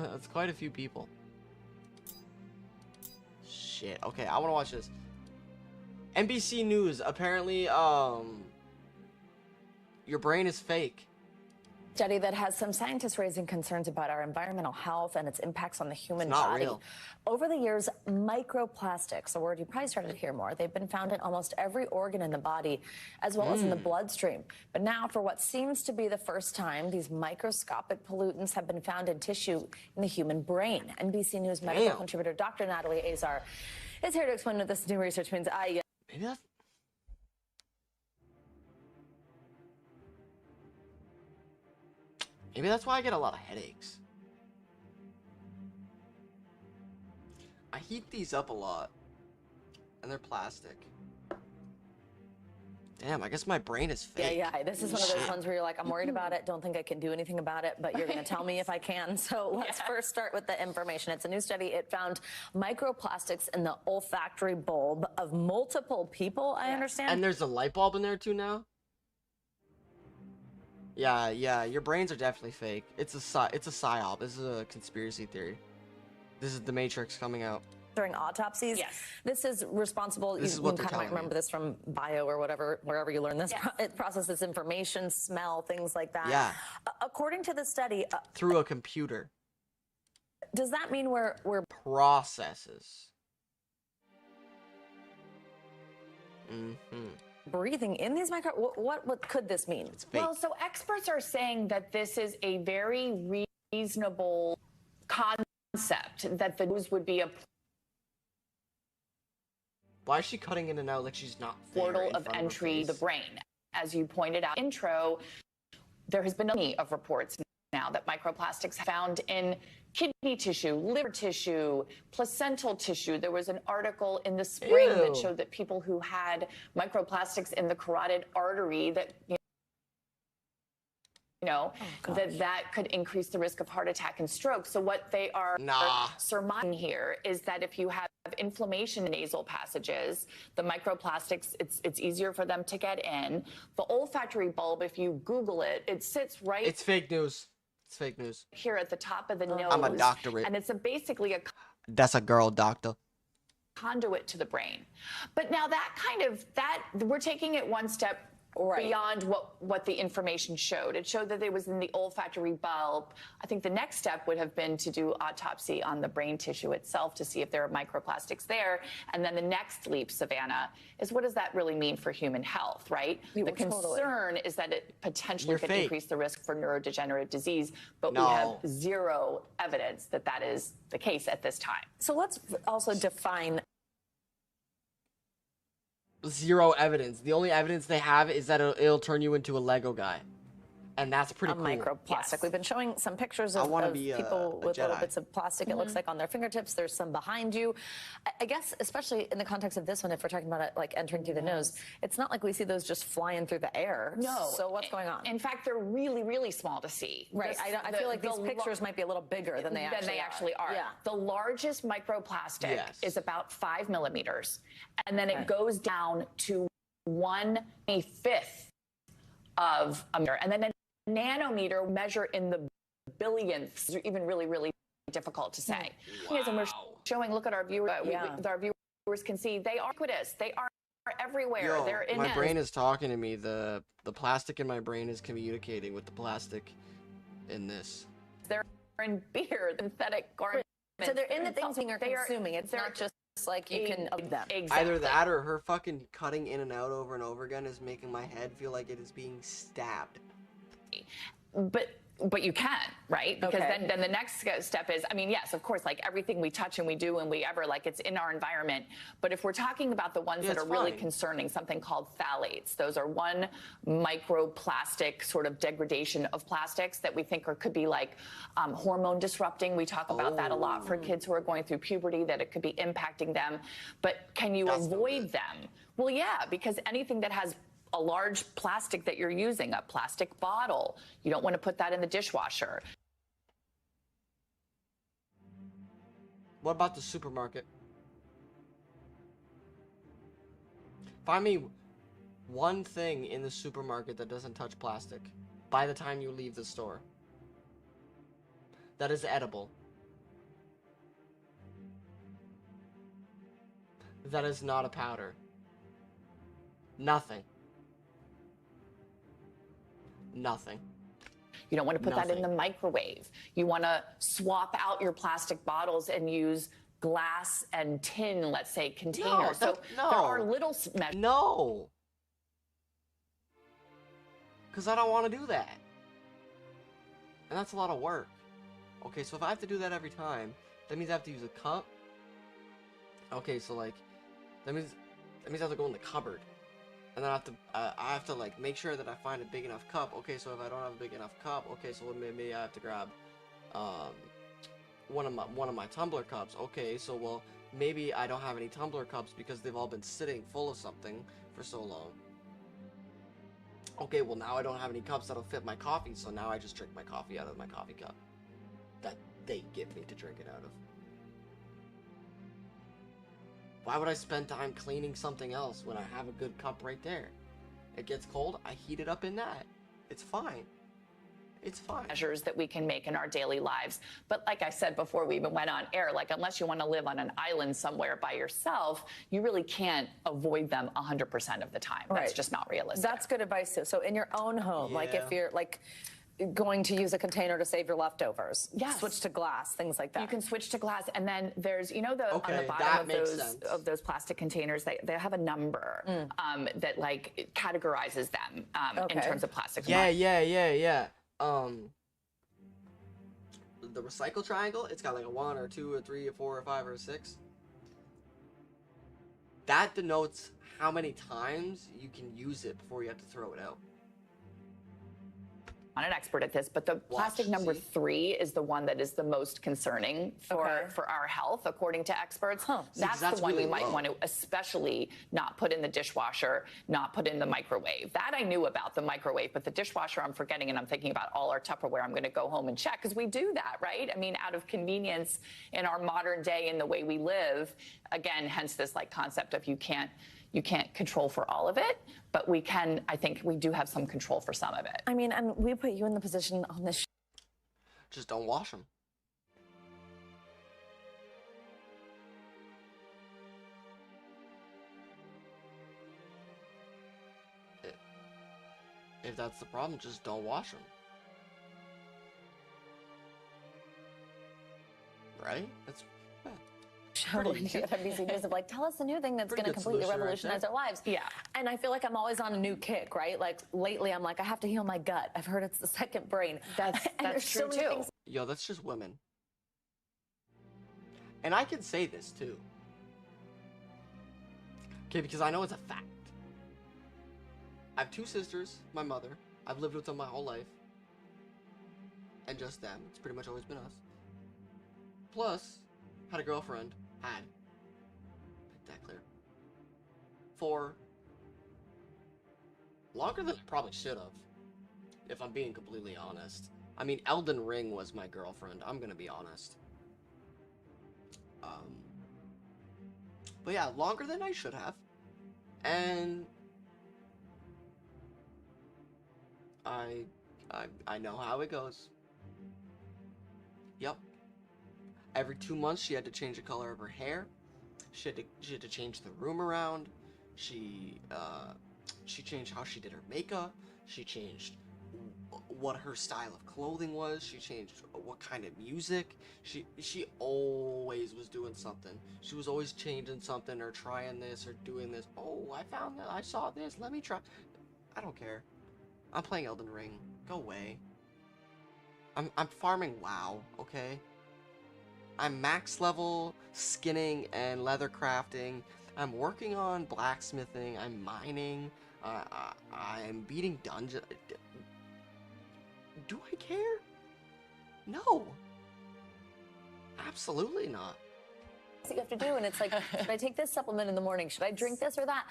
That's quite a few people. Shit. Okay, I want to watch this. NBC News. Apparently, your brain is fake. Study that has some scientists raising concerns about our environmental health and its impacts on the human body. Real. Over the years, microplastics, a word you probably started to hear more, they've been found in almost every organ in the body, as well as in the bloodstream. But now, for what seems to be the first time, these microscopic pollutants have been found in tissue in the human brain. NBC News medical contributor Dr. Natalie Azar is here to explain what this new research means. Maybe that's... Maybe that's why I get a lot of headaches. I heat these up a lot. And they're plastic. Damn, I guess my brain is fake. Yeah. This is one of those ones where you're like, I'm worried about it. Don't think I can do anything about it, but you're going to tell me if I can. So let's first start with the information. It's a new study. It found microplastics in the olfactory bulb of multiple people, I understand. And there's a light bulb in there too now? Yeah, your brains are definitely fake. It's a psyop. This is a conspiracy theory. This is the Matrix coming out. During autopsies, this is responsible. This is you what kind of might remember this from bio or whatever, wherever you learn this. It processes information, smell, things like that. Yeah. According to the study, through a computer. Does that mean we're processes? breathing in these what could this mean? It's fake. Well, so experts are saying that this is a very reasonable concept, that the nose would be a Why is she cutting in and out like she's not portal of entry to the brain? As you pointed out in intro, there has been many of reports now that microplastics found in kidney tissue, liver tissue, placental tissue. There was an article in the spring that showed that people who had microplastics in the carotid artery that that could increase the risk of heart attack and stroke. So what they are surmising here is that if you have inflammation in nasal passages, the microplastics, it's easier for them to get in. The olfactory bulb, if you Google it, it sits right... It's fake news. It's fake news. Here at the top of the nose. I'm a doctorate. And it's basically a... That's a girl doctor. Conduit to the brain. But now we're taking it one step beyond what the information showed. It showed that it was in the olfactory bulb. I think the next step would have been to do autopsy on the brain tissue itself to see if there are microplastics there. And then the next leap, Savannah, is what does that really mean for human health, right? The concern is that it potentially could increase the risk for neurodegenerative disease, but we have zero evidence that that is the case at this time. So let's also define... Zero evidence. The only evidence they have is that it'll turn you into a Lego guy. And that's pretty cool. Microplastic. We've been showing some pictures of people with little bits of plastic, it looks like, on their fingertips. There's some behind you. I guess, especially in the context of this one, if we're talking about it like entering through the nose, it's not like we see those just flying through the air. No. So what's going on? In fact, they're really small to see. Right. I feel like these pictures might be a little bigger than they actually are. Yeah. The largest microplastic is about 5 millimeters. And then it goes down to 1/5 of a meter. And then a nanometer measure in the billionths, even really difficult to say. And we're showing, look at our viewers, our viewers can see they are ubiquitous. They are everywhere. They're in my brain is talking to me. The plastic in my brain is communicating with the plastic in this. They're in beer, synthetic garments. So they're in the things you're consuming. It's not just like you can avoid them. Exactly. Either that or her fucking cutting in and out over and over again is making my head feel like it is being stabbed. But you can, right? Because then the next step is, I mean, yes, of course, like everything we touch and we do and we ever, like, it's in our environment. But if we're talking about the ones that are really concerning, something called phthalates, those are one microplastic sort of degradation of plastics that we think could be like hormone disrupting. We talk about that a lot for kids who are going through puberty, that it could be impacting them. But can you avoid them? Well, yeah, because anything that has a large plastic that you're using, a plastic bottle, you don't want to put that in the dishwasher. What about the supermarket? Find me one thing in the supermarket that doesn't touch plastic by the time you leave the store. That is edible. That is not a powder. Nothing. Nothing. You don't want to put that in the microwave. You want to swap out your plastic bottles and use glass and tin, let's say, containers. No, there are little measures. No. Because I don't want to do that. And that's a lot of work. Okay, so if I have to do that every time, that means I have to use a cup. Okay, so like, that means I have to go in the cupboard. And then I have to like make sure that I find a big enough cup. Okay, so if I don't have a big enough cup, okay, so maybe I have to grab one of my tumbler cups. Okay, so well, maybe I don't have any tumbler cups because they've all been sitting full of something for so long. Okay, well now I don't have any cups that'll fit my coffee, so now I just drink my coffee out of my coffee cup that they give me to drink it out of. Why would I spend time cleaning something else when I have a good cup right there? It gets cold, I heat it up in that. It's fine. It's fine. Measures that we can make in our daily lives. But like I said before we even went on air, like unless you want to live on an island somewhere by yourself, you really can't avoid them 100% of the time. That's just not realistic. That's good advice too. So in your own home, like if you're like going to use a container to save your leftovers, switch to glass, things like that. You can switch to glass, and then there's, you know, on the bottom of those plastic containers, they have a number that like categorizes them in terms of plastic. Yeah. The recycle triangle, it's got like a 1 or 2 or 3 or 4 or 5 or 6. That denotes how many times you can use it before you have to throw it out. I'm not an expert at this, but the plastic number 3 is the one that is the most concerning for our health, according to experts. That's the one you might want to especially not put in the dishwasher, not put in the microwave. That I knew about, the microwave, but the dishwasher I'm forgetting, and I'm thinking about all our Tupperware. I'm going to go home and check, because we do that, right? I mean, out of convenience in our modern day and the way we live, again, hence this like concept of you can't control for all of it, but we can, I think we do have some control for some of it. I mean, and we put you in the position on this just don't wash them. If that's the problem, just don't wash them. Right? That's show on NBC News of like, tell us a new thing that's going to completely revolutionize our lives. Yeah. And I feel like I'm always on a new kick, right? Like lately I'm like, I have to heal my gut. I've heard it's the second brain. That's true too. Yo, that's just women. And I can say this too. Okay, because I know it's a fact. I have 2 sisters, my mother. I've lived with them my whole life. And just them. It's pretty much always been us. Plus, had a girlfriend. Make that clear. For longer than I probably should have, if I'm being completely honest. I mean, Elden Ring was my girlfriend. I'm gonna be honest. But yeah, longer than I should have. And I know how it goes. Yep. Every 2 months, she had to change the color of her hair. She had to change the room around. She changed how she did her makeup. She changed what her style of clothing was. She changed what kind of music. She always was doing something. She was always changing something or trying this or doing this. Oh, I found that. I saw this. Let me try. I don't care. I'm playing Elden Ring. Go away. I'm farming WoW, okay? I'm max level skinning and leather crafting. I'm working on blacksmithing. I'm mining. I'm beating dungeons. Do I care? No. Absolutely not. You have to do, and it's like, should I take this supplement in the morning? Should I drink this or that?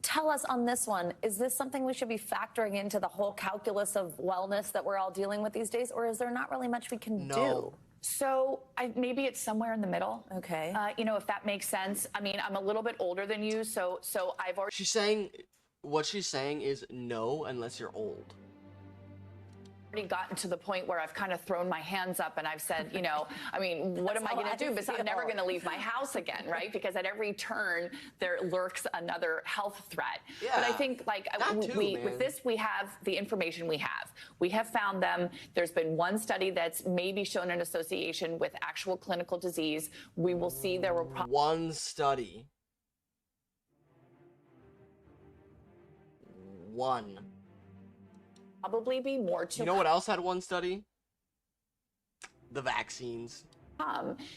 Tell us on this one, is this something we should be factoring into the whole calculus of wellness that we're all dealing with these days, or is there not really much we can do? So maybe it's somewhere in the middle. Okay. You know, if that makes sense. I mean, I'm a little bit older than you, so I've already. What she's saying is no, unless you're old. already gotten to the point where I've kind of thrown my hands up and I've said, you know, I mean, what am I going to do? Because I'm never going to leave my house again, right? Because at every turn there lurks another health threat. Yeah, but I think like with this, we have the information we have. We have found them. There's been one study that's maybe shown an association with actual clinical disease. We will see there were one study. One. Probably be more to. You know what else had one study? The vaccines.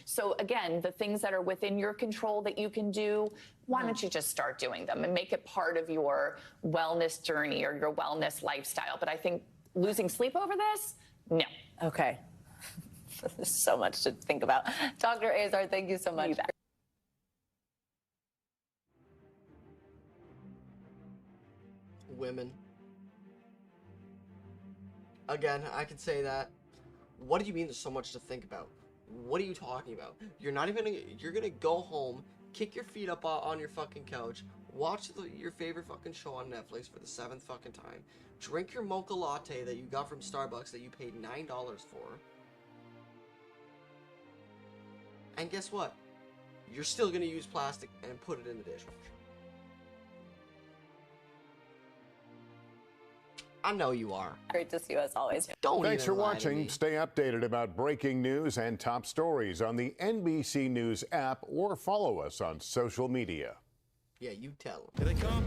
So again, the things that are within your control that you can do, why don't you just start doing them and make it part of your wellness journey or your wellness lifestyle? But I think losing sleep over this, no. Okay. There's so much to think about. Dr. Azar, thank you so much. Women. Again, I could say that. What do you mean there's so much to think about? What are you talking about? You're not even gonna, you're gonna go home, kick your feet up on your fucking couch, watch your favorite fucking show on Netflix for the 7th fucking time, drink your mocha latte that you got from Starbucks that you paid $9 for, and guess what? You're still gonna use plastic and put it in the dishwasher. I know you are. Great to see you as always. Thanks for watching. Stay updated about breaking news and top stories on the NBC News app or follow us on social media. Yeah, you tell them. Here they come.